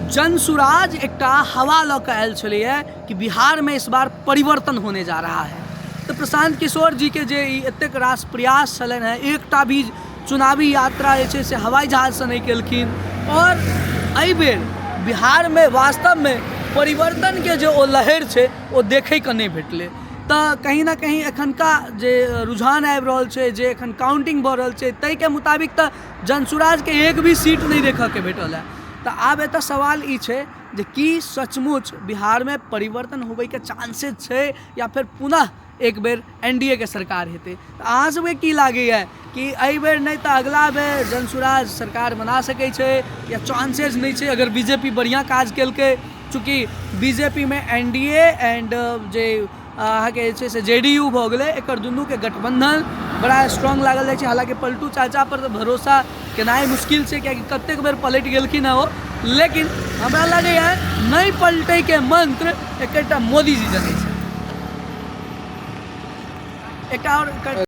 जनसुराज एक हवा लऽ कऽ आयल छलैए कि बिहार में इस बार परिवर्तन होने जा रहा है। तो प्रशांत किशोर जी के जे एतेक रास प्रयास छलनि हैं, एकटा भी चुनावी यात्रा जे छै से हवाई जहाज से नहीं केलखिन और एहि बेर बिहार में वास्तव में परिवर्तन के जो लहर छै वो देखे के नहीं भेटले। तो कहीं ना कहीं एखनका जे रुझान आबि रहल छै, जे एखन काउंटिंग भऽ रहल छै, ताहि के मुताबिक तो जनसुराज के एक भी सीट नहीं देखा के भेटल है। तो आब एतऽ सवाल ई छै जे की सचमुच बिहार में परिवर्तन होबे के चांसेस छै या फिर पुनः एक बेर एनडीए के सरकार हेतै। तो अहाँ सबके की लागैए कि एहि बेर नहीं तो अगला बेर जनसुराज सरकार बना सकै छै या चांसेस नहीं छै अगर बीजेपी बढ़िया काज केलकै? चूँकि बीजेपी में एनडीए एंड जे अहाँके जे छै से जेडीयू भऽ गेलै, एकर दुनू के गठबंधन बड़ा स्ट्रॉन्ग लागल जाइ छै। हालांकि पलटू चाचा पर तो भरोसा केनाइ मुश्किल छै, कियाकि कतेक बेर पलट गेलखिन है वो, लेकिन हमरा लगैए नहीं पलटै के मंत्र एकटा मोदी जी जनै छै। एक और